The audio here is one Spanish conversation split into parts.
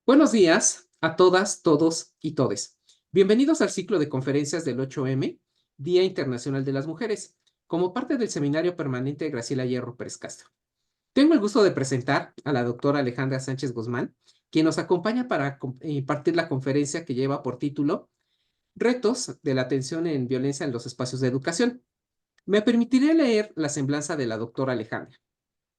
Buenos días a todas, todos y todes. Bienvenidos al ciclo de conferencias del 8M, Día Internacional de las Mujeres, como parte del Seminario Permanente de Graciela Hierro Pérez Castro. Tengo el gusto de presentar a la doctora Alejandra Sánchez Guzmán, quien nos acompaña para impartir la conferencia que lleva por título Retos de la atención en violencia en los espacios de educación. Me permitiré leer la semblanza de la doctora Alejandra.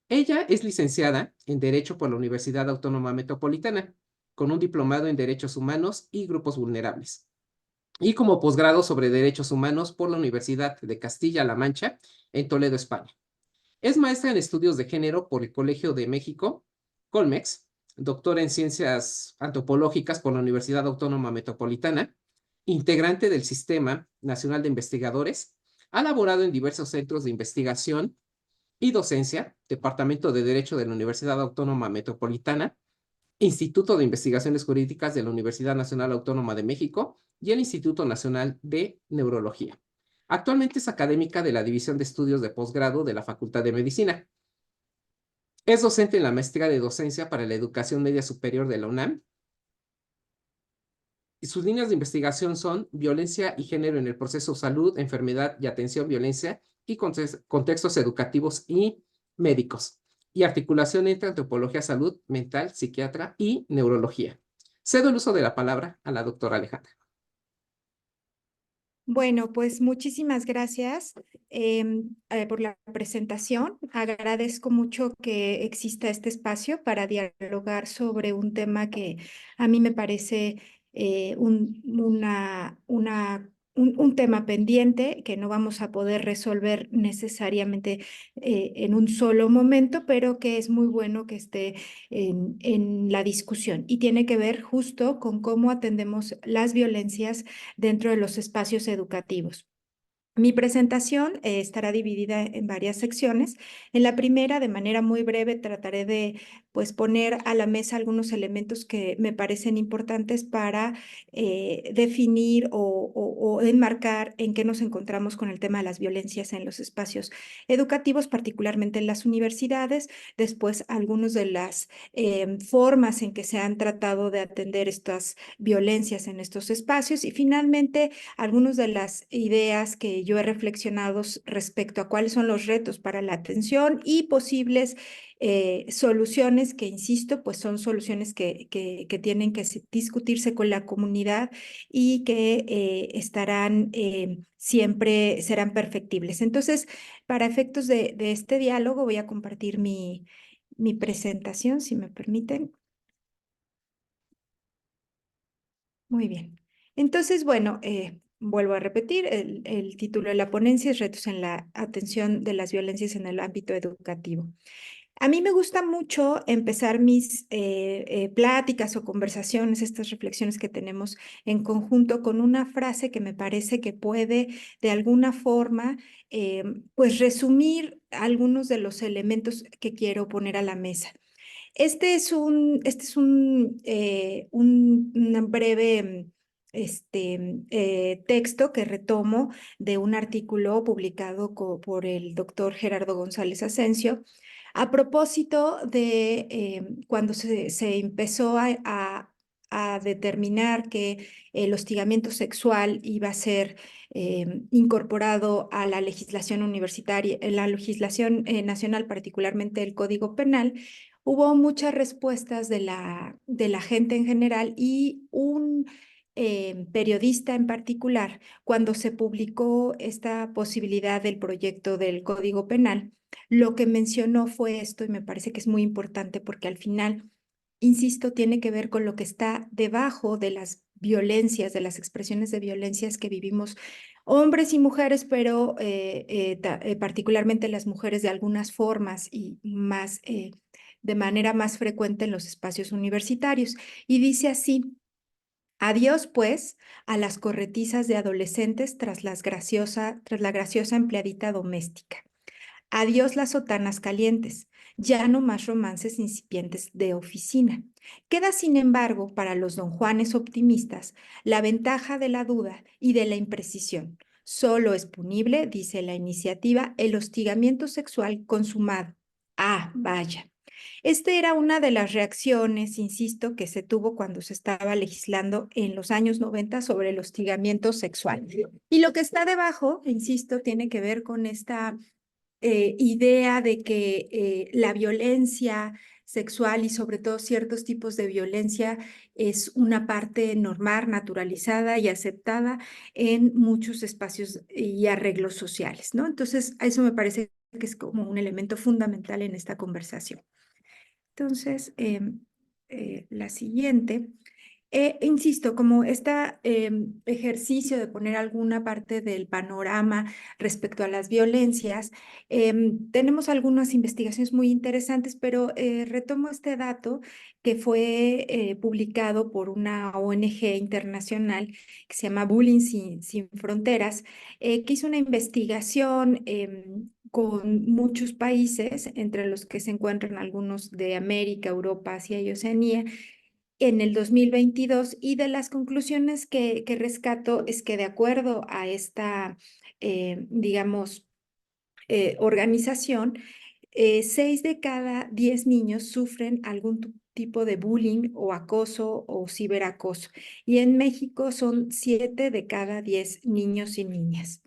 Ella es licenciada en Derecho por la Universidad Autónoma Metropolitana, con un diplomado en Derechos Humanos y Grupos Vulnerables, y como posgrado sobre Derechos Humanos por la Universidad de Castilla-La Mancha, en Toledo, España. Es maestra en Estudios de Género por el Colegio de México, Colmex, doctora en Ciencias Antropológicas por la Universidad Autónoma Metropolitana, integrante del Sistema Nacional de Investigadores, ha laborado en diversos centros de investigación y docencia, Departamento de Derecho de la Universidad Autónoma Metropolitana, Instituto de Investigaciones Jurídicas de la Universidad Nacional Autónoma de México y el Instituto Nacional de Neurología. Actualmente es académica de la División de Estudios de Posgrado de la Facultad de Medicina. Es docente en la Maestría de Docencia para la Educación Media Superior de la UNAM. Y sus líneas de investigación son violencia y género en el proceso salud, enfermedad y atención, violencia y contextos educativos y médicos, y articulación entre antropología, salud mental, psiquiatra y neurología. Cedo el uso de la palabra a la doctora Alejandra. Bueno, pues muchísimas gracias por la presentación. Agradezco mucho que exista este espacio para dialogar sobre un tema que a mí me parece un tema pendiente que no vamos a poder resolver necesariamente en un solo momento, pero que es muy bueno que esté en la discusión y tiene que ver justo con cómo atendemos las violencias dentro de los espacios educativos. Mi presentación estará dividida en varias secciones. En la primera, de manera muy breve, trataré de poner a la mesa algunos elementos que me parecen importantes para definir o enmarcar en qué nos encontramos con el tema de las violencias en los espacios educativos, particularmente en las universidades. Después, algunas de las formas en que se han tratado de atender estas violencias en estos espacios. Y finalmente, algunas de las ideas que yo he reflexionado respecto a cuáles son los retos para la atención y posibles soluciones que, insisto, pues son soluciones que tienen que discutirse con la comunidad y que siempre serán perfectibles. Entonces, para efectos de este diálogo, voy a compartir mi presentación, si me permiten. Muy bien. Entonces, bueno, vuelvo a repetir, el título de la ponencia es Retos en la atención de las violencias en el ámbito educativo. A mí me gusta mucho empezar mis pláticas o conversaciones, estas reflexiones que tenemos en conjunto, con una frase que me parece que puede de alguna forma resumir algunos de los elementos que quiero poner a la mesa. Un breve texto que retomo de un artículo publicado por el doctor Gerardo González Asensio a propósito de cuando se empezó a determinar que el hostigamiento sexual iba a ser incorporado a la legislación universitaria, en la legislación nacional, particularmente el Código Penal. Hubo muchas respuestas de la gente en general y un periodista en particular, cuando se publicó esta posibilidad del proyecto del Código Penal, lo que mencionó fue esto y me parece que es muy importante porque al final, insisto, tiene que ver con lo que está debajo de las violencias, de las expresiones de violencias que vivimos hombres y mujeres, pero particularmente las mujeres de algunas formas y más de manera más frecuente en los espacios universitarios. Y dice así: adiós, pues, a las corretizas de adolescentes tras la graciosa empleadita doméstica. Adiós las sotanas calientes, ya no más romances incipientes de oficina. Queda, sin embargo, para los don Juanes optimistas, la ventaja de la duda y de la imprecisión. Solo es punible, dice la iniciativa, el hostigamiento sexual consumado. Ah, vaya. Esta era una de las reacciones, insisto, que se tuvo cuando se estaba legislando en los años 90 sobre el hostigamiento sexual. Y lo que está debajo, insisto, tiene que ver con esta idea de que la violencia sexual y sobre todo ciertos tipos de violencia es una parte normal, naturalizada y aceptada en muchos espacios y arreglos sociales, ¿no? Entonces, eso me parece que es como un elemento fundamental en esta conversación. Entonces, la siguiente. Insisto, como este ejercicio de poner alguna parte del panorama respecto a las violencias, tenemos algunas investigaciones muy interesantes, pero retomo este dato que fue publicado por una ONG internacional que se llama Bullying Sin Fronteras, que hizo una investigación con muchos países, entre los que se encuentran algunos de América, Europa, Asia y Oceanía, en el 2022, y de las conclusiones que rescato es que de acuerdo a esta, digamos, organización, 6 de cada 10 niños sufren algún tipo de bullying o acoso o ciberacoso, y en México son 7 de cada 10 niños y niñas.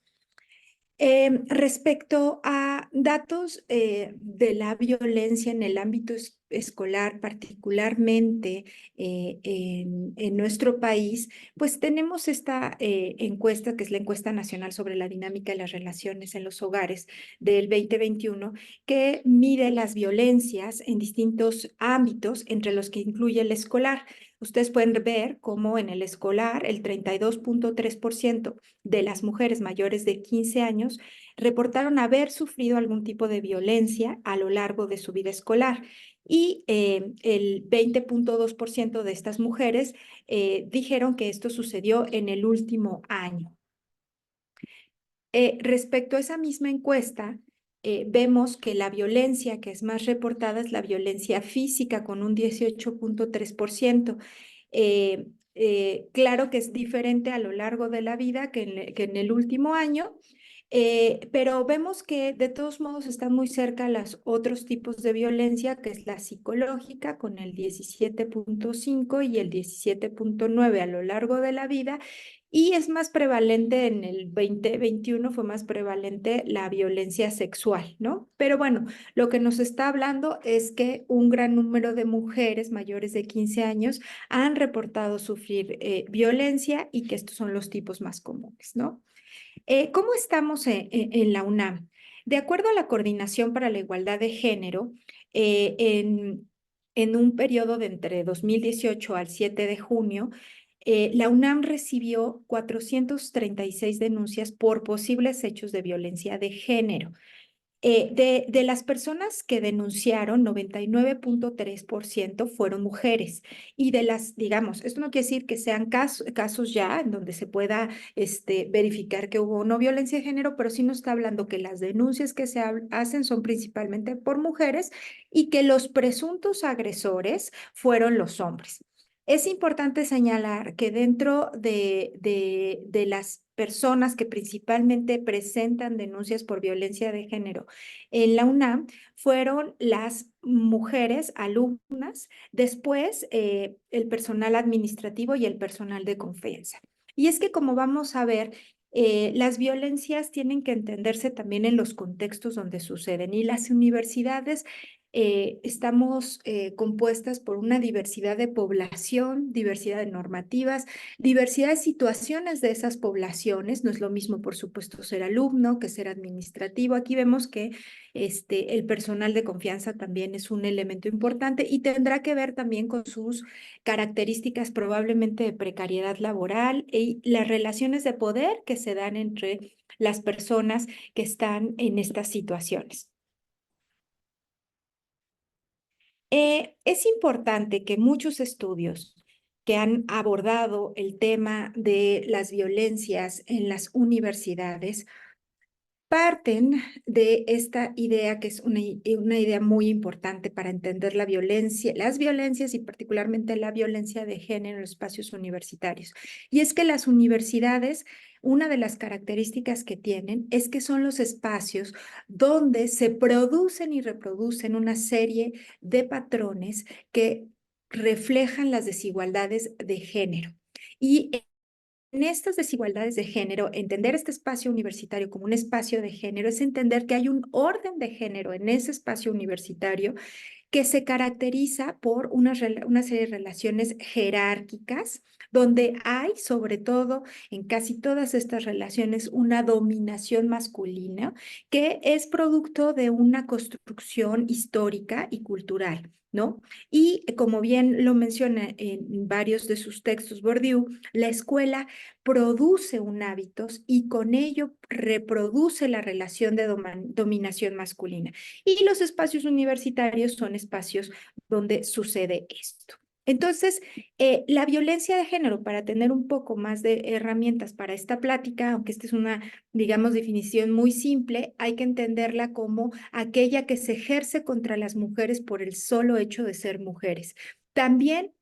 Respecto a datos de la violencia en el ámbito escolar, particularmente en nuestro país, pues tenemos esta encuesta, que es la encuesta nacional sobre la dinámica de las relaciones en los hogares del 2021, que mide las violencias en distintos ámbitos, entre los que incluye el escolar. Ustedes pueden ver cómo en el escolar el 32.3% de las mujeres mayores de 15 años reportaron haber sufrido algún tipo de violencia a lo largo de su vida escolar, y el 20.2% de estas mujeres dijeron que esto sucedió en el último año. Respecto a esa misma encuesta, vemos que la violencia que es más reportada es la violencia física, con un 18.3%. Claro que es diferente a lo largo de la vida que en el último año, pero vemos que de todos modos están muy cerca los otros tipos de violencia, que es la psicológica, con el 17.5 y el 17.9 a lo largo de la vida, y es más prevalente en el 2021, fue más prevalente la violencia sexual, ¿no? Pero bueno, lo que nos está hablando es que un gran número de mujeres mayores de 15 años han reportado sufrir violencia, y que estos son los tipos más comunes, ¿no? ¿Cómo estamos en la UNAM? De acuerdo a la Coordinación para la Igualdad de Género, en un periodo de entre 2018 al 7 de junio, la UNAM recibió 436 denuncias por posibles hechos de violencia de género. De las personas que denunciaron, 99.3% fueron mujeres. Y de las, digamos, esto no quiere decir que sean casos ya en donde se pueda verificar que hubo no violencia de género, pero sí nos está hablando que las denuncias que se hacen son principalmente por mujeres, y que los presuntos agresores fueron los hombres. Es importante señalar que dentro de las personas que principalmente presentan denuncias por violencia de género en la UNAM, fueron las mujeres alumnas, después el personal administrativo y el personal de confianza. Y es que, como vamos a ver, las violencias tienen que entenderse también en los contextos donde suceden, y las universidades estamos compuestas por una diversidad de población, diversidad de normativas, diversidad de situaciones de esas poblaciones. No es lo mismo, por supuesto, ser alumno que ser administrativo. Aquí vemos que el personal de confianza también es un elemento importante, y tendrá que ver también con sus características probablemente de precariedad laboral y las relaciones de poder que se dan entre las personas que están en estas situaciones. Es importante que muchos estudios que han abordado el tema de las violencias en las universidades parten de esta idea que es una idea muy importante para entender la violencia, las violencias y particularmente la violencia de género en los espacios universitarios. Y es que las universidades, una de las características que tienen es que son los espacios donde se producen y reproducen una serie de patrones que reflejan las desigualdades de género. Y en estas desigualdades de género, entender este espacio universitario como un espacio de género es entender que hay un orden de género en ese espacio universitario que se caracteriza por una serie de relaciones jerárquicas, donde hay, sobre todo en casi todas estas relaciones, una dominación masculina que es producto de una construcción histórica y cultural, ¿no? Y como bien lo menciona en varios de sus textos Bourdieu, la escuela produce un hábitos y con ello reproduce la relación de dominación masculina. Y los espacios universitarios son espacios donde sucede esto. Entonces, la violencia de género, para tener un poco más de herramientas para esta plática, aunque esta es una, digamos, definición muy simple, hay que entenderla como aquella que se ejerce contra las mujeres por el solo hecho de ser mujeres. También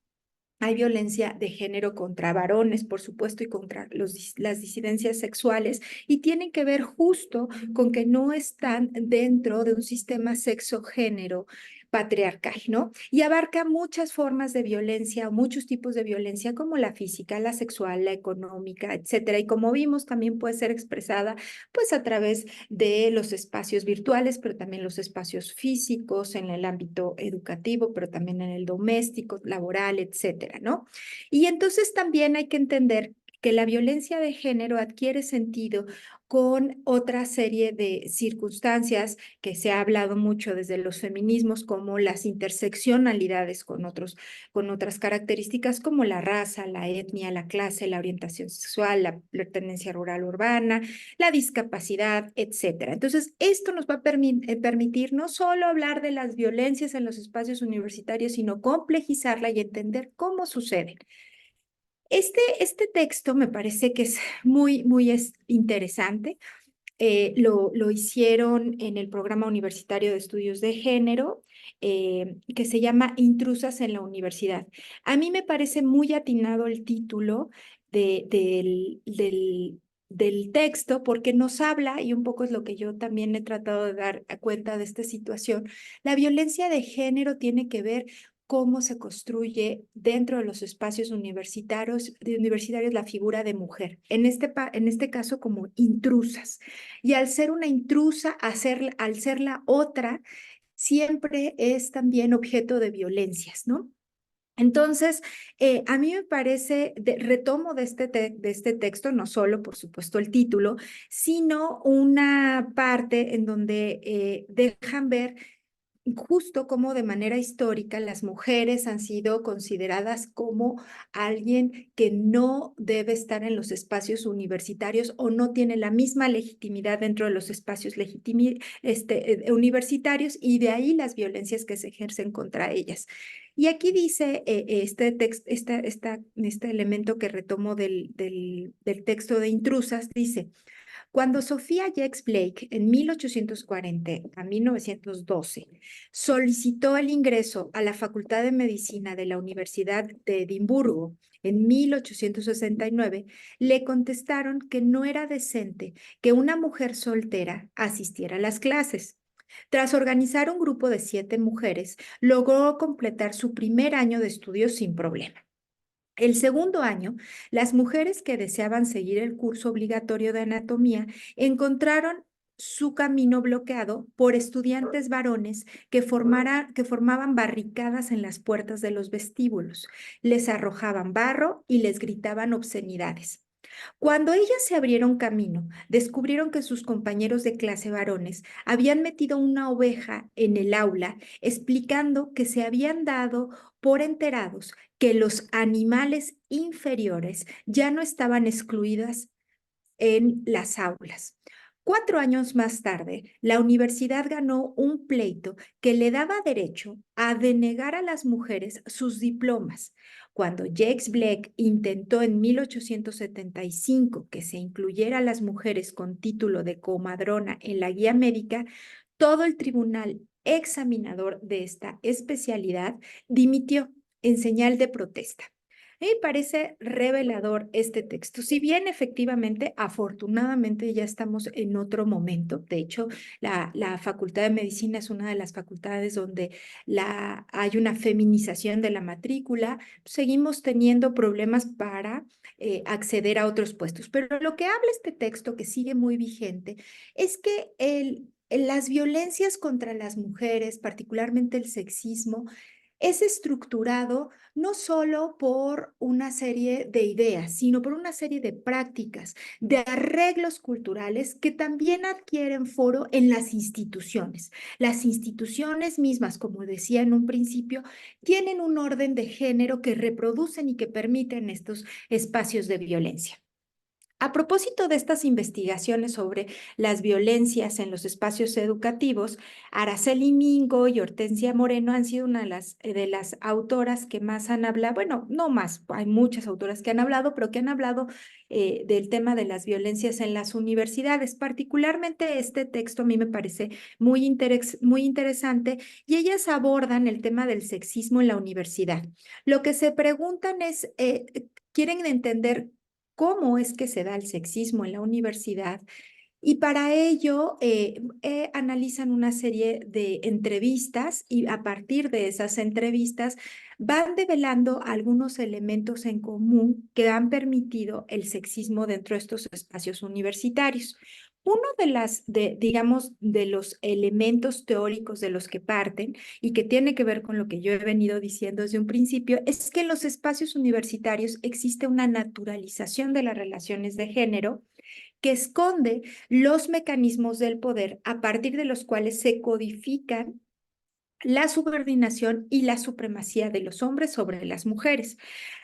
hay violencia de género contra varones, por supuesto, y contra las disidencias sexuales, y tienen que ver justo con que no están dentro de un sistema sexo-género patriarcal, ¿no? Y abarca muchas formas de violencia, muchos tipos de violencia, como la física, la sexual, la económica, etcétera. Y como vimos, también puede ser expresada, pues, a través de los espacios virtuales, pero también los espacios físicos, en el ámbito educativo, pero también en el doméstico, laboral, etcétera, ¿no? Y entonces también hay que entender que la violencia de género adquiere sentido con otra serie de circunstancias que se ha hablado mucho desde los feminismos, como las interseccionalidades con otras características como la raza, la etnia, la clase, la orientación sexual, la pertenencia rural urbana, la discapacidad, etcétera. Entonces, esto nos va a permitir no solo hablar de las violencias en los espacios universitarios, sino complejizarla y entender cómo suceden. Este texto me parece que es muy interesante. Lo hicieron en el Programa Universitario de Estudios de Género, que se llama Intrusas en la Universidad. A mí me parece muy atinado el título del texto porque nos habla, y un poco es lo que yo también he tratado de dar cuenta de esta situación, la violencia de género tiene que ver cómo se construye dentro de los espacios universitarios la figura de mujer, en este caso como intrusas. Y al ser una intrusa, al ser la otra, siempre es también objeto de violencias, ¿no? Entonces, a mí me parece, retomo de este texto, no solo, por supuesto, el título, sino una parte en donde dejan ver justo como de manera histórica las mujeres han sido consideradas como alguien que no debe estar en los espacios universitarios o no tiene la misma legitimidad dentro de los espacios universitarios, y de ahí las violencias que se ejercen contra ellas. Y aquí dice este elemento que retomo del texto de Intrusas, dice: cuando Sofía Jex Blake, en 1840 a 1912, solicitó el ingreso a la Facultad de Medicina de la Universidad de Edimburgo en 1869, le contestaron que no era decente que una mujer soltera asistiera a las clases. Tras organizar un grupo de 7 mujeres, logró completar su primer año de estudios sin problema. El segundo año, las mujeres que deseaban seguir el curso obligatorio de anatomía encontraron su camino bloqueado por estudiantes varones que formaban barricadas en las puertas de los vestíbulos, les arrojaban barro y les gritaban obscenidades. Cuando ellas se abrieron camino, descubrieron que sus compañeros de clase varones habían metido una oveja en el aula, explicando que se habían dado por enterados que los animales inferiores ya no estaban excluidas en las aulas. 4 años más tarde, la universidad ganó un pleito que le daba derecho a denegar a las mujeres sus diplomas. cuando Jacques Blake intentó en 1875 que se incluyera a las mujeres con título de comadrona en la guía médica, todo el tribunal examinador de esta especialidad dimitió en señal de protesta. A mí me parece revelador este texto. Si bien efectivamente, afortunadamente ya estamos en otro momento. De hecho, la Facultad de Medicina es una de las facultades donde hay una feminización de la matrícula. Seguimos teniendo problemas para acceder a otros puestos. Pero lo que habla este texto, que sigue muy vigente, es que las violencias contra las mujeres, particularmente el sexismo, es estructurado no solo por una serie de ideas, sino por una serie de prácticas, de arreglos culturales que también adquieren foro en las instituciones. Las instituciones mismas, como decía en un principio, tienen un orden de género que reproducen y que permiten estos espacios de violencia. A propósito de estas investigaciones sobre las violencias en los espacios educativos, Araceli Mingo y Hortensia Moreno han sido una de las autoras que más han hablado, bueno, no más, hay muchas autoras que han hablado, pero que han hablado del tema de las violencias en las universidades. Particularmente este texto a mí me parece muy interesante y ellas abordan el tema del sexismo en la universidad. Lo que se preguntan es, quieren entender cómo es que se da el sexismo en la universidad y para ello analizan una serie de entrevistas y a partir de esas entrevistas van develando algunos elementos en común que han permitido el sexismo dentro de estos espacios universitarios. Uno digamos, de los elementos teóricos de los que parten y que tiene que ver con lo que yo he venido diciendo desde un principio, es que en los espacios universitarios existe una naturalización de las relaciones de género que esconde los mecanismos del poder a partir de los cuales se codifican la subordinación y la supremacía de los hombres sobre las mujeres.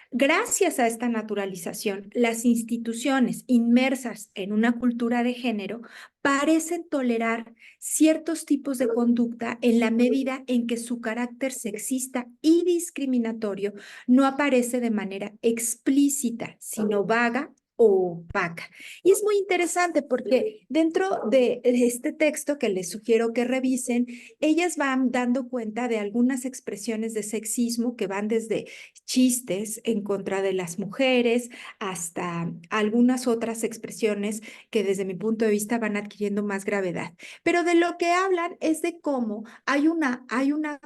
Gracias a esta naturalización, las instituciones inmersas en una cultura de género parecen tolerar ciertos tipos de conducta en la medida en que su carácter sexista y discriminatorio no aparece de manera explícita, sino vaga o opaca. Y es muy interesante porque dentro de este texto que les sugiero que revisen, ellas van dando cuenta de algunas expresiones de sexismo que van desde chistes en contra de las mujeres, hasta algunas otras expresiones que desde mi punto de vista van adquiriendo más gravedad. Pero de lo que hablan es de cómo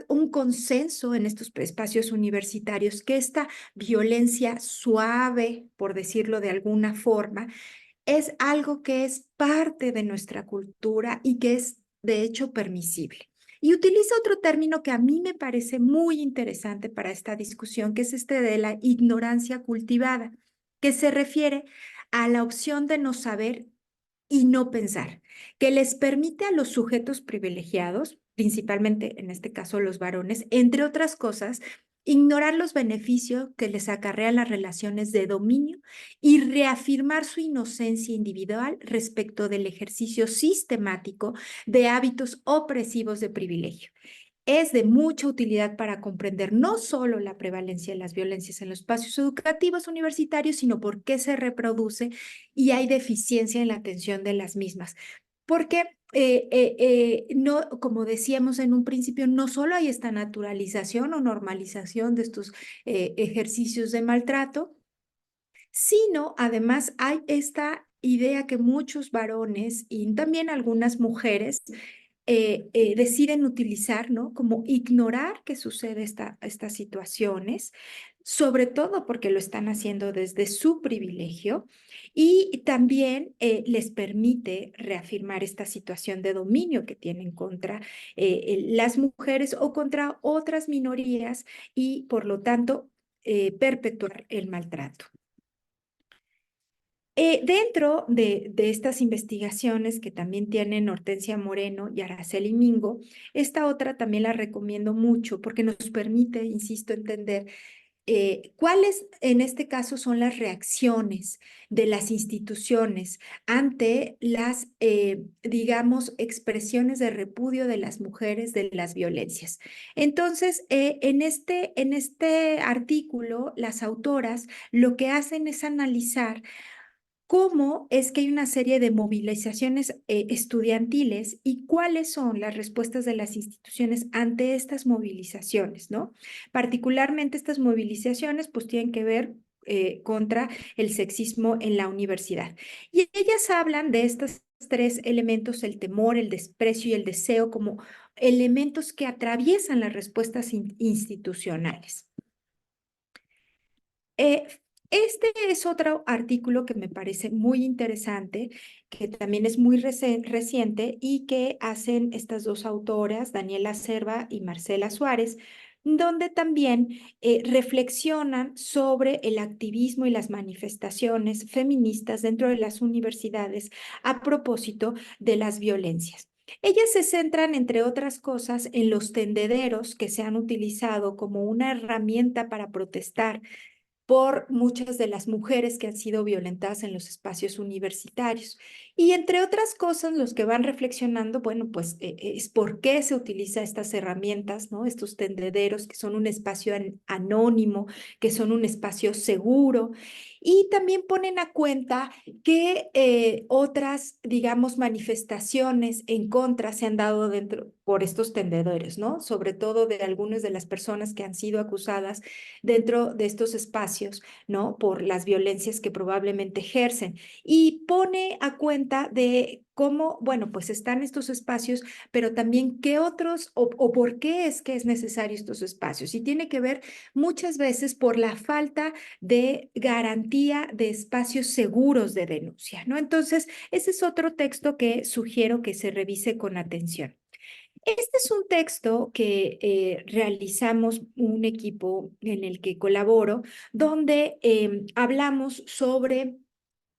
un consenso en estos espacios universitarios que esta violencia suave, por decirlo de alguna forma, es algo que es parte de nuestra cultura y que es de hecho permisible. Y utiliza otro término que a mí me parece muy interesante para esta discusión, que es este de la ignorancia cultivada, que se refiere a la opción de no saber y no pensar, que les permite a los sujetos privilegiados, principalmente en este caso los varones, entre otras cosas, ignorar los beneficios que les acarrean las relaciones de dominio y reafirmar su inocencia individual respecto del ejercicio sistemático de hábitos opresivos de privilegio. Es de mucha utilidad para comprender no solo la prevalencia de las violencias en los espacios educativos universitarios, sino por qué se reproduce y hay deficiencia en la atención de las mismas. Porque no, como decíamos en un principio, no solo hay esta naturalización o normalización de estos ejercicios de maltrato, sino además hay esta idea que muchos varones y también algunas mujeres deciden utilizar, ¿no? Como ignorar que sucede estas situaciones, sobre todo porque lo están haciendo desde su privilegio y también les permite reafirmar esta situación de dominio que tienen contra las mujeres o contra otras minorías y por lo tanto perpetuar el maltrato. Dentro de estas investigaciones que también tienen Hortensia Moreno y Araceli Mingo, esta otra también la recomiendo mucho porque nos permite, insisto, entender ¿Cuáles en este caso son las reacciones de las instituciones ante las, digamos, expresiones de repudio de las mujeres de las violencias? Entonces, en este artículo, las autoras lo que hacen es analizar cómo es que hay una serie de movilizaciones estudiantiles y cuáles son las respuestas de las instituciones ante estas movilizaciones, ¿no? Particularmente estas movilizaciones pues tienen que ver contra el sexismo en la universidad. Y ellas hablan de estos tres elementos, el temor, el desprecio y el deseo, como elementos que atraviesan las respuestas institucionales. Eh, Este es otro artículo que me parece muy interesante, que también es muy reciente y que hacen estas dos autoras, Daniela Cerva y Marcela Suárez, donde también reflexionan sobre el activismo y las manifestaciones feministas dentro de las universidades a propósito de las violencias. Ellas se centran, entre otras cosas, en los tendederos que se han utilizado como una herramienta para protestar por muchas de las mujeres que han sido violentadas en los espacios universitarios. Y entre otras cosas, los que van reflexionando, bueno, pues es por qué se utiliza estas herramientas, ¿no? Estos tendederos que son un espacio anónimo, que son un espacio seguro. Y también ponen a cuenta que otras, digamos, manifestaciones en contra se han dado dentro por estos tendederos, ¿no? Sobre todo de algunas de las personas que han sido acusadas dentro de estos espacios, ¿no? Por las violencias que probablemente ejercen. Y pone a cuenta de cómo, bueno, pues están estos espacios, pero también qué otros o por qué es que es necesario estos espacios. Y tiene que ver muchas veces por la falta de garantía de espacios seguros de denuncia, ¿no? Entonces, ese es otro texto que sugiero que se revise con atención. Este es un texto que realizamos un equipo en el que colaboro, donde hablamos sobre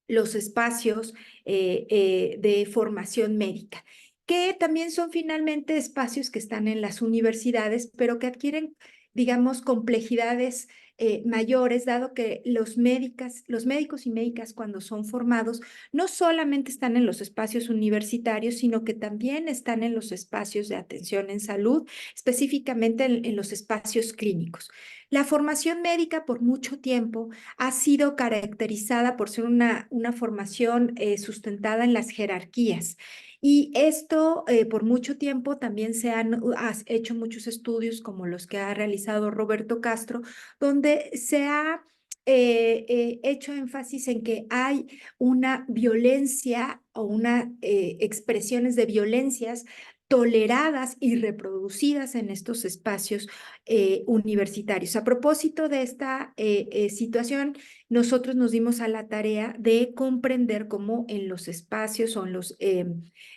los espacios de formación médica, que también son finalmente espacios que están en las universidades, pero que adquieren, digamos, complejidades mayores, dado que los médicos y médicas cuando son formados no solamente están en los espacios universitarios, sino que también están en los espacios de atención en salud, específicamente en los espacios clínicos. La formación médica por mucho tiempo ha sido caracterizada por ser una formación sustentada en las jerarquías. Y esto por mucho tiempo también se han hecho muchos estudios como los que ha realizado Roberto Castro, donde se ha hecho énfasis en que hay una violencia o una expresiones de violencias toleradas y reproducidas en estos espacios universitarios. A propósito de esta situación, nosotros nos dimos a la tarea de comprender cómo en los espacios o en los,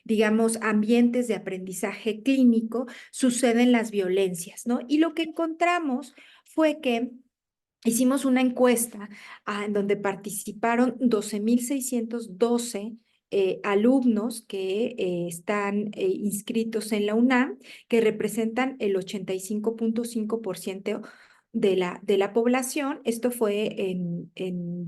digamos, ambientes de aprendizaje clínico suceden las violencias, ¿no? Y lo que encontramos fue que hicimos una encuesta en donde participaron 12,612 alumnos que están inscritos en la UNAM, que representan el 85,5% de la población. Esto fue en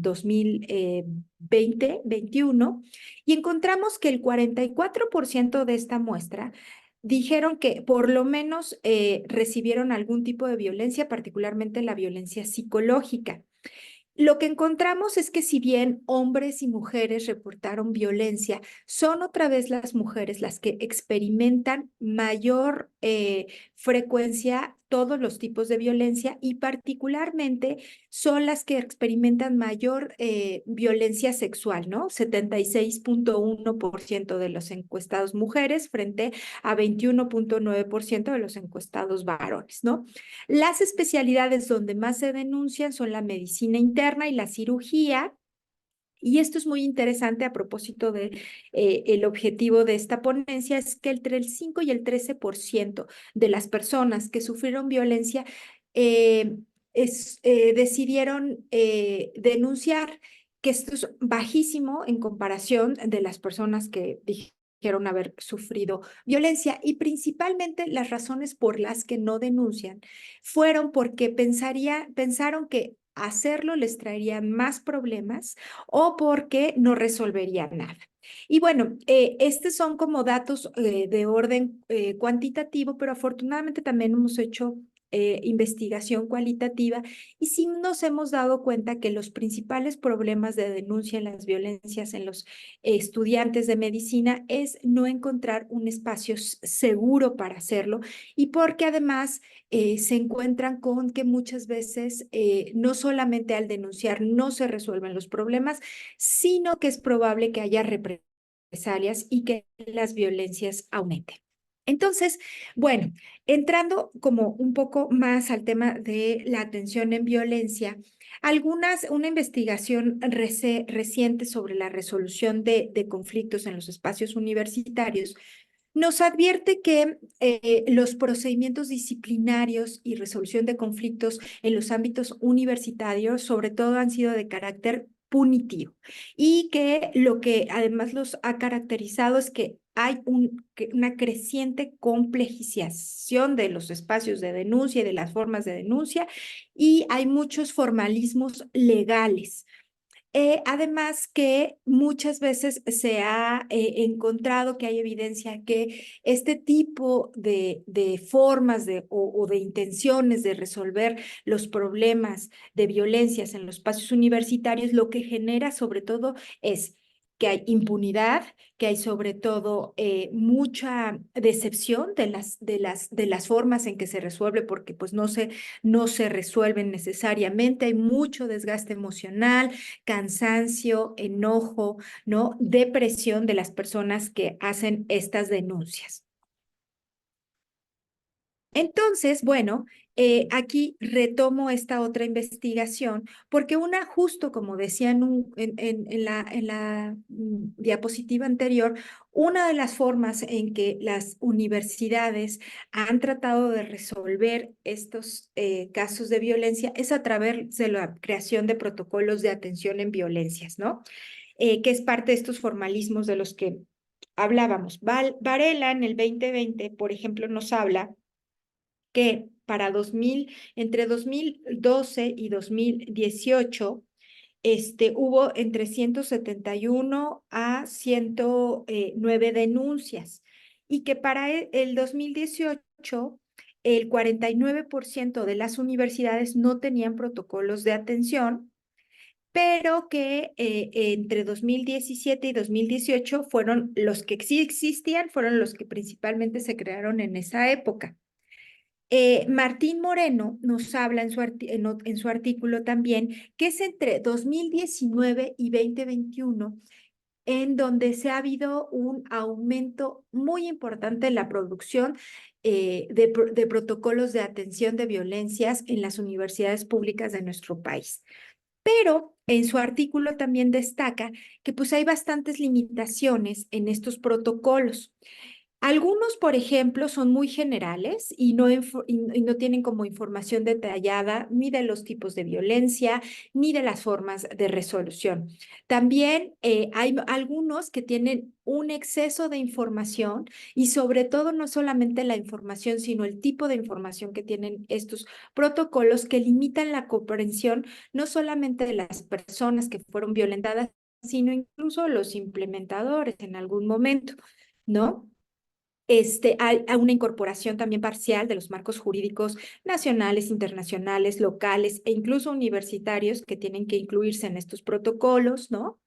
2020-21, y encontramos que el 44% de esta muestra dijeron que por lo menos recibieron algún tipo de violencia, particularmente la violencia psicológica. Lo que encontramos es que si bien hombres y mujeres reportaron violencia, son otra vez las mujeres las que experimentan mayor frecuencia todos los tipos de violencia, y particularmente son las que experimentan mayor violencia sexual, ¿no? 76,1% de los encuestados mujeres frente a 21,9% de los encuestados varones, ¿no? Las especialidades donde más se denuncian son la medicina interna y la cirugía. Y esto es muy interesante a propósito de el objetivo de esta ponencia, es que entre el 5 y el 13% de las personas que sufrieron violencia decidieron denunciar, que esto es bajísimo en comparación de las personas que dijeron haber sufrido violencia, y principalmente las razones por las que no denuncian fueron porque pensaron que hacerlo les traería más problemas o porque no resolvería nada. Y bueno, estos son como datos de orden cuantitativo, pero afortunadamente también hemos hecho investigación cualitativa y sí nos hemos dado cuenta que los principales problemas de denuncia en las violencias en los estudiantes de medicina es no encontrar un espacio seguro para hacerlo, y porque además se encuentran con que muchas veces no solamente al denunciar no se resuelven los problemas, sino que es probable que haya represalias y que las violencias aumenten. Entonces, bueno, entrando como un poco más al tema de la atención en violencia, una investigación reciente sobre la resolución de conflictos en los espacios universitarios nos advierte que los procedimientos disciplinarios y resolución de conflictos en los ámbitos universitarios, sobre todo, han sido de carácter punitivo, y que lo que además los ha caracterizado es que hay una creciente complejización de los espacios de denuncia y de las formas de denuncia, y hay muchos formalismos legales. Además que muchas veces se ha encontrado que hay evidencia que este tipo de formas o de intenciones de resolver los problemas de violencias en los espacios universitarios, lo que genera sobre todo es que hay impunidad, que hay sobre todo mucha decepción de las formas en que se resuelve, porque pues no se resuelven necesariamente, hay mucho desgaste emocional, cansancio, enojo, ¿no? Depresión de las personas que hacen estas denuncias. Entonces, bueno, aquí retomo esta otra investigación, porque justo como decía en la diapositiva anterior, una de las formas en que las universidades han tratado de resolver estos casos de violencia es a través de la creación de protocolos de atención en violencias, ¿no? Que es parte de estos formalismos de los que hablábamos. Varela en el 2020, por ejemplo, nos habla que entre 2012 y 2018, hubo entre 171 a 109 denuncias, y que para el 2018 el 49% de las universidades no tenían protocolos de atención, pero que entre 2017 y 2018 fueron los que sí existían, fueron los que principalmente se crearon en esa época. Martín Moreno nos habla en su artículo también que es entre 2019 y 2021 en donde se ha habido un aumento muy importante en la producción de protocolos de atención de violencias en las universidades públicas de nuestro país. Pero en su artículo también destaca que pues hay bastantes limitaciones en estos protocolos. Algunos, por ejemplo, son muy generales y no tienen como información detallada ni de los tipos de violencia ni de las formas de resolución. También hay algunos que tienen un exceso de información, y sobre todo no solamente la información, sino el tipo de información que tienen estos protocolos, que limitan la comprensión no solamente de las personas que fueron violentadas, sino incluso los implementadores en algún momento, ¿no? Hay una incorporación también parcial de los marcos jurídicos nacionales, internacionales, locales e incluso universitarios que tienen que incluirse en estos protocolos, ¿no?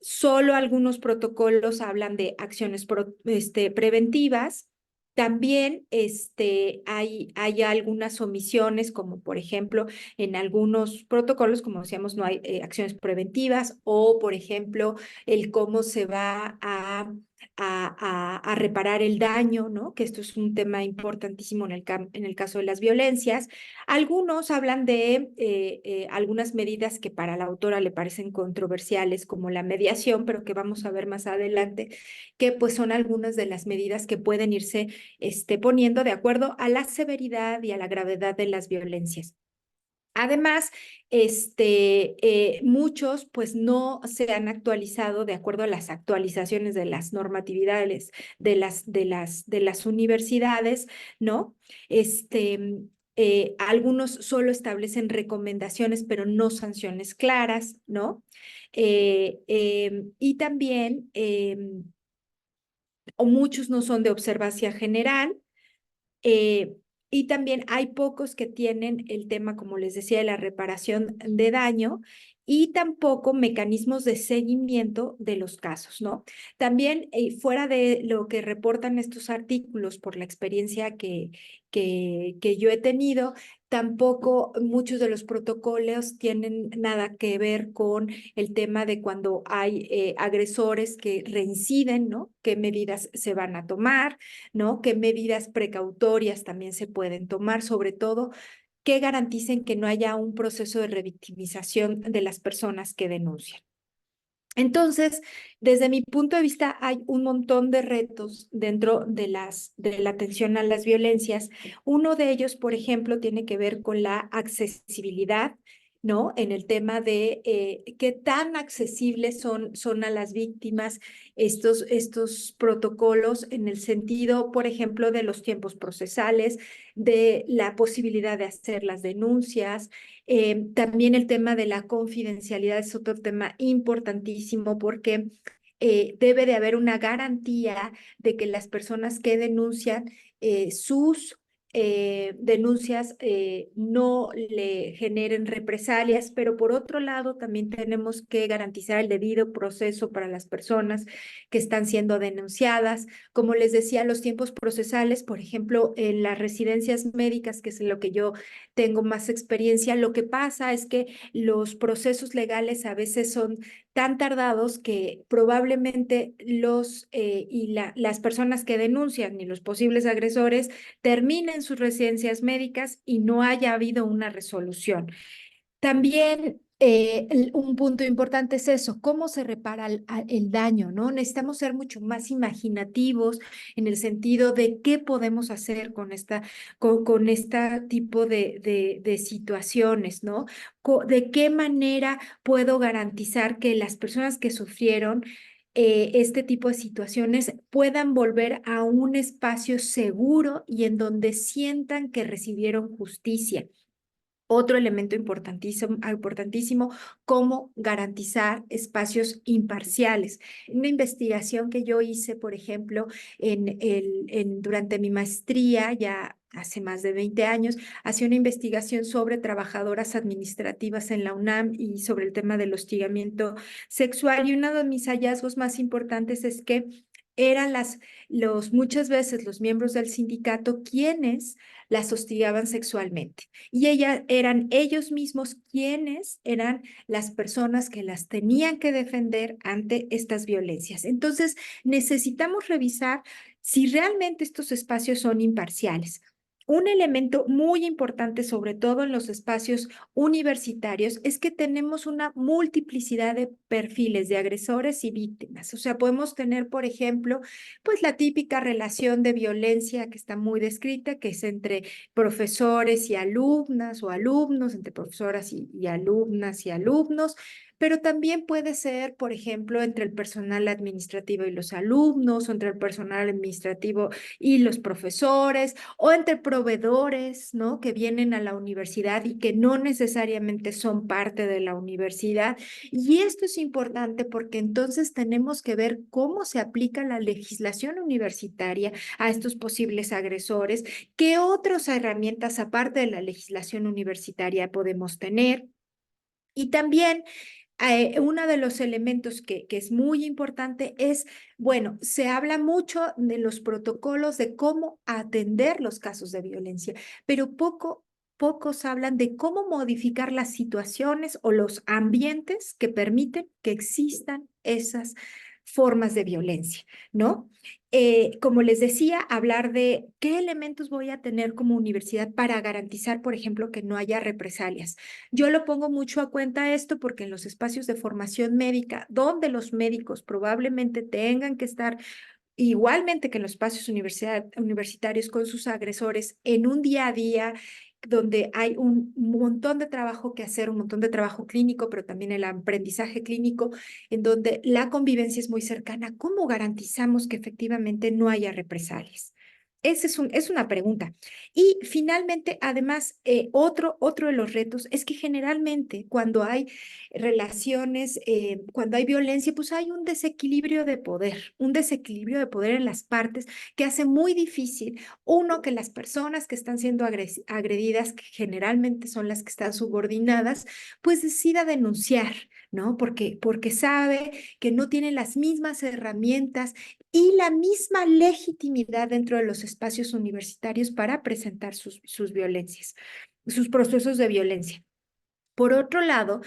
Solo algunos protocolos hablan de acciones preventivas. También hay algunas omisiones, como por ejemplo, en algunos protocolos, como decíamos, no hay acciones preventivas, o por ejemplo, el cómo se va a reparar el daño, ¿no? Que esto es un tema importantísimo en el caso de las violencias. Algunos hablan de algunas medidas que para la autora le parecen controversiales, como la mediación, pero que vamos a ver más adelante, que pues son algunas de las medidas que pueden irse poniendo de acuerdo a la severidad y a la gravedad de las violencias. Además, muchos pues no se han actualizado de acuerdo a las actualizaciones de las normatividades de las universidades, ¿no? Algunos solo establecen recomendaciones, pero no sanciones claras, ¿no? Y también, o muchos no son de observancia general. eh, y también hay pocos que tienen el tema, como les decía, de la reparación de daño y tampoco mecanismos de seguimiento de los casos, ¿no? También, fuera de lo que reportan estos artículos por la experiencia que yo he tenido, tampoco muchos de los protocolos tienen nada que ver con el tema de cuando hay agresores que reinciden, ¿no? ¿Qué medidas se van a tomar? ¿No? ¿Qué medidas precautorias también se pueden tomar? Sobre todo, que garanticen que no haya un proceso de revictimización de las personas que denuncian. Entonces, desde mi punto de vista, hay un montón de retos dentro de la atención a las violencias. Uno de ellos, por ejemplo, tiene que ver con la accesibilidad, ¿no? En el tema de qué tan accesibles son a las víctimas estos protocolos en el sentido, por ejemplo, de los tiempos procesales, de la posibilidad de hacer las denuncias. También el tema de la confidencialidad es otro tema importantísimo porque debe de haber una garantía de que las personas que denuncian sus denuncias no le generen represalias, pero por otro lado también tenemos que garantizar el debido proceso para las personas que están siendo denunciadas. Como les decía, los tiempos procesales, por ejemplo, en las residencias médicas, que es en lo que yo tengo más experiencia, lo que pasa es que los procesos legales a veces son tan tardados que probablemente las personas que denuncian y los posibles agresores terminen sus residencias médicas y no haya habido una resolución. También un punto importante es eso, cómo se repara el daño, ¿no? Necesitamos ser mucho más imaginativos en el sentido de qué podemos hacer con este tipo de situaciones, ¿no? De qué manera puedo garantizar que las personas que sufrieron este tipo de situaciones puedan volver a un espacio seguro y en donde sientan que recibieron justicia. Otro elemento importantísimo, cómo garantizar espacios imparciales. Una investigación que yo hice, por ejemplo, durante mi maestría, ya hace más de 20 años, hacía una investigación sobre trabajadoras administrativas en la UNAM y sobre el tema del hostigamiento sexual. Y uno de mis hallazgos más importantes es que eran muchas veces los miembros del sindicato quienes las hostigaban sexualmente. Y eran ellos mismos quienes eran las personas que las tenían que defender ante estas violencias. Entonces, necesitamos revisar si realmente estos espacios son imparciales. Un elemento muy importante, sobre todo en los espacios universitarios, es que tenemos una multiplicidad de perfiles de agresores y víctimas. O sea, podemos tener, por ejemplo, pues la típica relación de violencia que está muy descrita, que es entre profesores y alumnas o alumnos, entre profesoras y alumnas y alumnos, pero también puede ser, por ejemplo, entre el personal administrativo y los alumnos, o entre el personal administrativo y los profesores, o entre proveedores, ¿no? Que vienen a la universidad y que no necesariamente son parte de la universidad. Y esto es importante porque entonces tenemos que ver cómo se aplica la legislación universitaria a estos posibles agresores, qué otras herramientas aparte de la legislación universitaria podemos tener. Y también uno de los elementos que es muy importante es, bueno, se habla mucho de los protocolos de cómo atender los casos de violencia, pero pocos hablan de cómo modificar las situaciones o los ambientes que permiten que existan esas formas de violencia, ¿no? Como les decía, hablar de qué elementos voy a tener como universidad para garantizar, por ejemplo, que no haya represalias. Yo lo pongo mucho a cuenta esto porque en los espacios de formación médica, donde los médicos probablemente tengan que estar igualmente que en los espacios universitarios con sus agresores en un día a día, donde hay un montón de trabajo que hacer, un montón de trabajo clínico, pero también el aprendizaje clínico, en donde la convivencia es muy cercana. ¿Cómo garantizamos que efectivamente no haya represalias? Esa es una pregunta. Y finalmente, además, otro de los retos es que generalmente cuando hay relaciones, cuando hay violencia, pues hay un desequilibrio de poder en las partes que hace muy difícil, uno, que las personas que están siendo agredidas, que generalmente son las que están subordinadas, pues decida denunciar, ¿no? Porque sabe que no tiene las mismas herramientas y la misma legitimidad dentro de los espacios universitarios para presentar sus violencias, sus procesos de violencia. Por otro lado,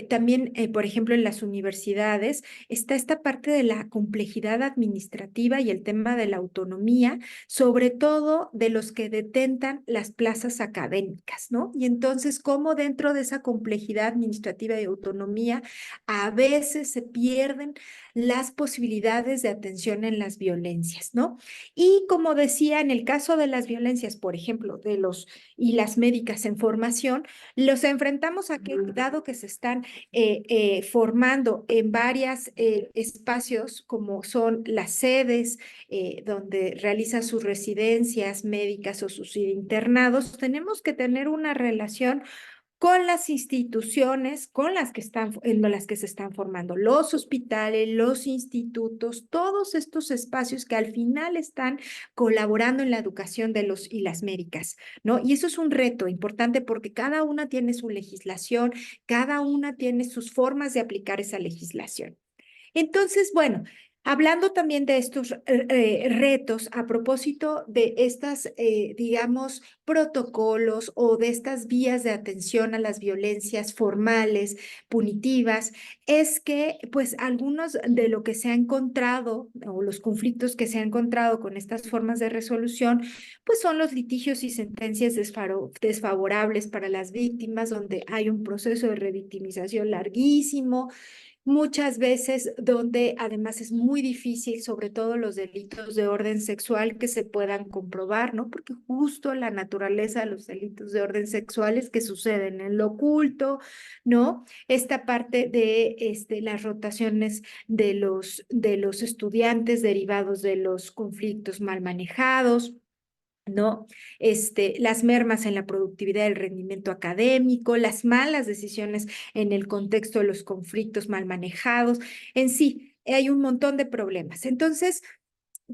también, por ejemplo, en las universidades está esta parte de la complejidad administrativa y el tema de la autonomía, sobre todo de los que detentan las plazas académicas, ¿no? Y entonces, cómo dentro de esa complejidad administrativa y autonomía, a veces se pierden las posibilidades de atención en las violencias, ¿no? Y como decía, en el caso de las violencias, por ejemplo, de los y las médicas en formación, los enfrentamos a que, dado que se están formando en varios espacios, como son las sedes donde realizan sus residencias médicas o sus internados, tenemos que tener una relación con las instituciones en las que se están formando, los hospitales, los institutos, todos estos espacios que al final están colaborando en la educación de los y las médicas, ¿no? Y eso es un reto importante porque cada una tiene su legislación, cada una tiene sus formas de aplicar esa legislación. Entonces, bueno, hablando también de estos retos a propósito de estas, digamos, protocolos o de estas vías de atención a las violencias formales, punitivas, es que pues algunos de lo que se ha encontrado o los conflictos que se han encontrado con estas formas de resolución, pues son los litigios y sentencias desfavorables para las víctimas, donde hay un proceso de revictimización larguísimo, muchas veces donde además es muy difícil, sobre todo los delitos de orden sexual, que se puedan comprobar, ¿no? Porque justo la naturaleza de los delitos de orden sexual es que suceden en lo oculto, ¿no? Esta parte de las rotaciones de los estudiantes derivados de los conflictos mal manejados, ¿no? Las mermas en la productividad del rendimiento académico, las malas decisiones en el contexto de los conflictos mal manejados, en sí, hay un montón de problemas. Entonces,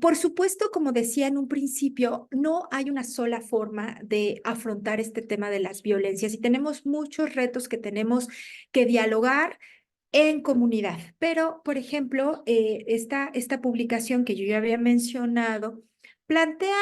por supuesto, como decía en un principio, no hay una sola forma de afrontar este tema de las violencias y tenemos muchos retos que tenemos que dialogar en comunidad. Pero, por ejemplo, esta publicación que yo ya había mencionado plantea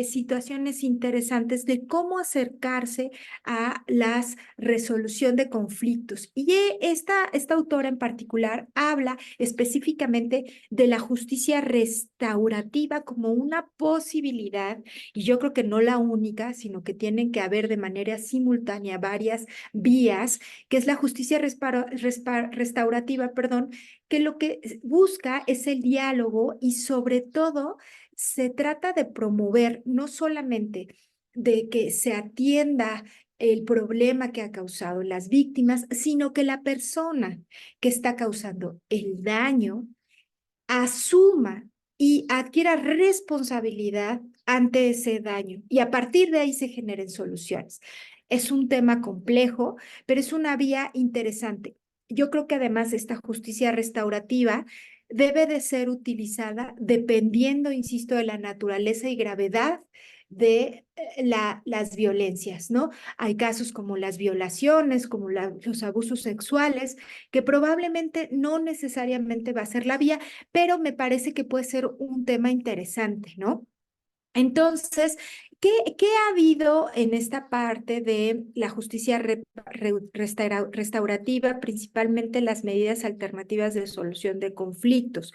situaciones interesantes de cómo acercarse a la resolución de conflictos. Y esta autora en particular habla específicamente de la justicia restaurativa como una posibilidad, y yo creo que no la única, sino que tienen que haber de manera simultánea varias vías, que es la justicia restaurativa, perdón, que lo que busca es el diálogo y sobre todo se trata de promover no solamente de que se atienda el problema que ha causado las víctimas, sino que la persona que está causando el daño asuma y adquiera responsabilidad ante ese daño y a partir de ahí se generen soluciones. Es un tema complejo, pero es una vía interesante. Yo creo que además esta justicia restaurativa debe de ser utilizada dependiendo, insisto, de la naturaleza y gravedad de las violencias, ¿no? Hay casos como las violaciones, como los abusos sexuales, que probablemente no necesariamente va a ser la vía, pero me parece que puede ser un tema interesante, ¿no? Entonces, ¿qué ha habido en esta parte de la justicia restaurativa, principalmente las medidas alternativas de solución de conflictos?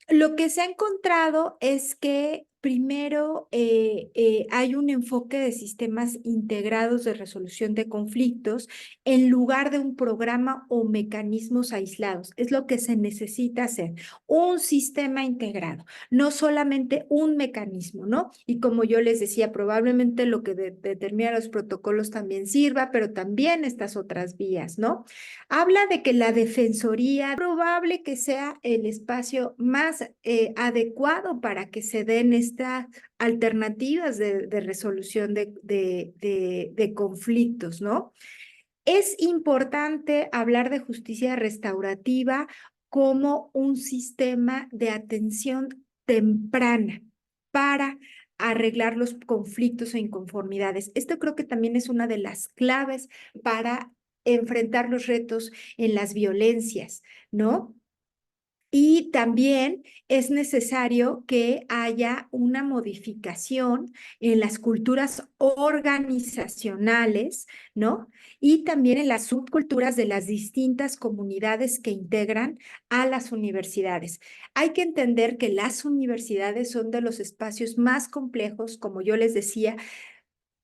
Lo que se ha encontrado es que primero hay un enfoque de sistemas integrados de resolución de conflictos en lugar de un programa o mecanismos aislados. Es lo que se necesita hacer, un sistema integrado, no solamente un mecanismo, ¿no? Y como yo les decía, probablemente lo que determina los protocolos también sirva, pero también estas otras vías, ¿no? Habla de que la defensoría es probable que sea el espacio más adecuado para que se den estas alternativas de resolución de conflictos, ¿no? Es importante hablar de justicia restaurativa como un sistema de atención temprana para arreglar los conflictos e inconformidades. Esto creo que también es una de las claves para enfrentar los retos en las violencias, ¿no? Y también es necesario que haya una modificación en las culturas organizacionales, ¿no? Y también en las subculturas de las distintas comunidades que integran a las universidades. Hay que entender que las universidades son de los espacios más complejos, como yo les decía,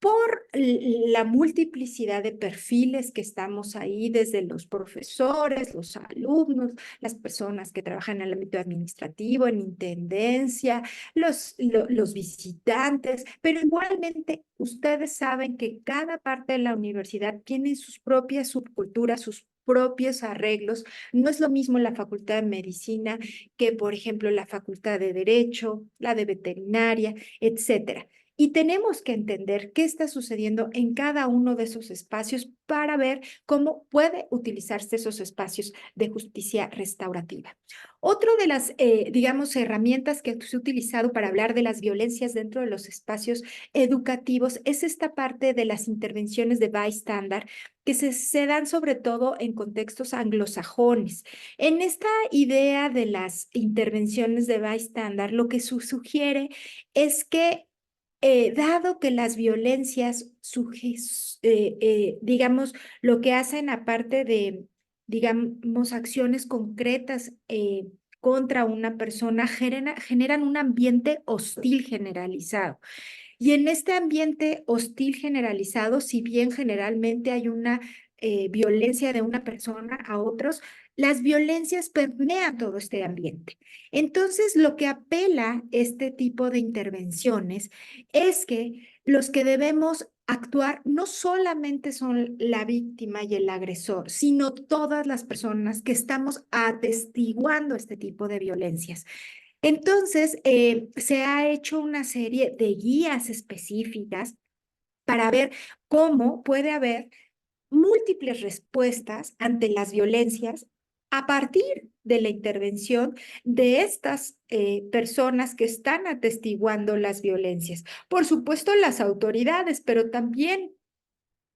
por la multiplicidad de perfiles que estamos ahí, desde los profesores, los alumnos, las personas que trabajan en el ámbito administrativo, en intendencia, los visitantes, pero igualmente ustedes saben que cada parte de la universidad tiene sus propias subculturas, sus propios arreglos. No es lo mismo la Facultad de Medicina que, por ejemplo, la Facultad de Derecho, la de Veterinaria, etcétera. Y tenemos que entender qué está sucediendo en cada uno de esos espacios para ver cómo puede utilizarse esos espacios de justicia restaurativa. Otra de las, digamos, herramientas que se ha utilizado para hablar de las violencias dentro de los espacios educativos es esta parte de las intervenciones de bystander que se dan sobre todo en contextos anglosajones. En esta idea de las intervenciones de bystander, lo que sugiere es que dado que las violencias, digamos, lo que hacen aparte de, digamos, acciones concretas contra una persona, generan un ambiente hostil generalizado. Y en este ambiente hostil generalizado, si bien generalmente hay una violencia de una persona a otros, las violencias permean todo este ambiente. Entonces, lo que apela este tipo de intervenciones es que los que debemos actuar no solamente son la víctima y el agresor, sino todas las personas que estamos atestiguando este tipo de violencias. Entonces, se ha hecho una serie de guías específicas para ver cómo puede haber múltiples respuestas ante las violencias a partir de la intervención de estas personas que están atestiguando las violencias. Por supuesto, las autoridades, pero también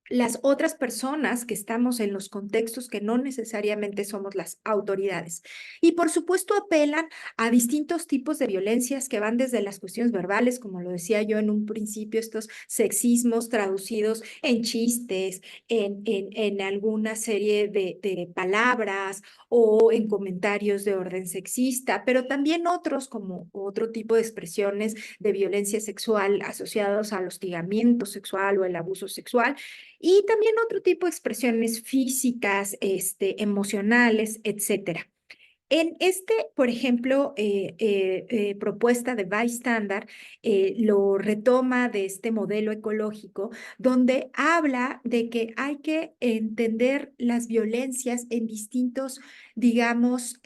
las otras personas que estamos en los contextos que no necesariamente somos las autoridades. Y por supuesto apelan a distintos tipos de violencias que van desde las cuestiones verbales, como lo decía yo en un principio, estos sexismos traducidos en chistes, en alguna serie de palabras o en comentarios de orden sexista, pero también otros como otro tipo de expresiones de violencia sexual asociados al hostigamiento sexual o el abuso sexual y también otro tipo de expresiones físicas, emocionales, etcétera. En por ejemplo, propuesta de bystander, lo retoma de este modelo ecológico, donde habla de que hay que entender las violencias en distintos, digamos,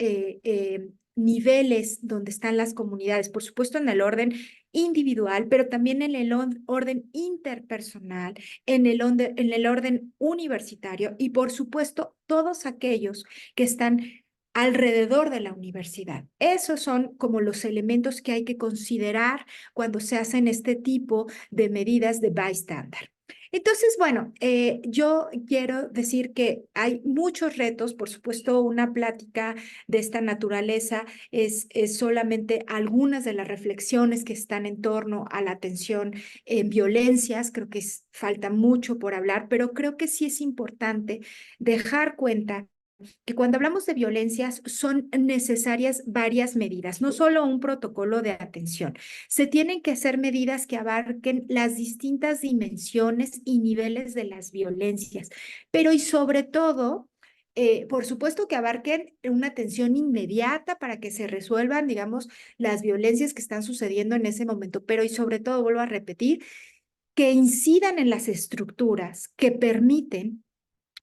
niveles donde están las comunidades, por supuesto en el orden individual, pero también en el orden interpersonal, en el orden universitario y por supuesto todos aquellos que están alrededor de la universidad. Esos son como los elementos que hay que considerar cuando se hacen este tipo de medidas de bystander. Entonces, bueno, yo quiero decir que hay muchos retos, por supuesto, una plática de esta naturaleza es solamente algunas de las reflexiones que están en torno a la atención en violencias, creo que falta mucho por hablar, pero creo que sí es importante dejar cuenta que cuando hablamos de violencias son necesarias varias medidas, no solo un protocolo de atención. Se tienen que hacer medidas que abarquen las distintas dimensiones y niveles de las violencias, pero y sobre todo, por supuesto que abarquen una atención inmediata para que se resuelvan, digamos, las violencias que están sucediendo en ese momento, pero y sobre todo, vuelvo a repetir, que incidan en las estructuras que permiten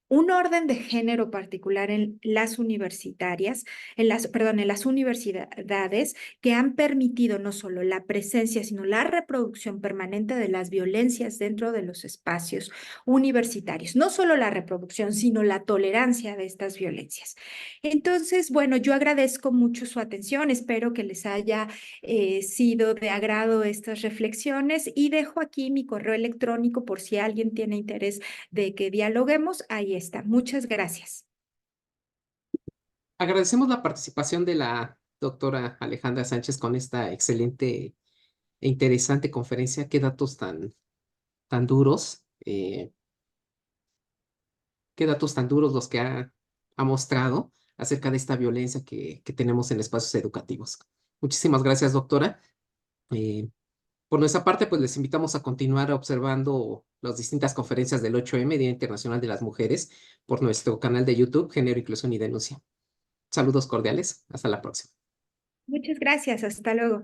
un orden de género particular en las universitarias, perdón, en las universidades que han permitido no solo la presencia, sino la reproducción permanente de las violencias dentro de los espacios universitarios. No solo la reproducción, sino la tolerancia de estas violencias. Entonces, bueno, yo agradezco mucho su atención, espero que les haya sido de agrado estas reflexiones y dejo aquí mi correo electrónico por si alguien tiene interés de que dialoguemos, ahí está. Muchas gracias. Agradecemos la participación de la doctora Alejandra Sánchez con esta excelente e interesante conferencia. Qué datos tan duros, qué datos tan duros los que ha mostrado acerca de esta violencia que tenemos en espacios educativos. Muchísimas gracias, doctora. Eh, por nuestra parte, pues les invitamos a continuar observando las distintas conferencias del 8M, Día Internacional de las Mujeres, por nuestro canal de YouTube, Género, Inclusión y Denuncia. Saludos cordiales. Hasta la próxima. Muchas gracias. Hasta luego.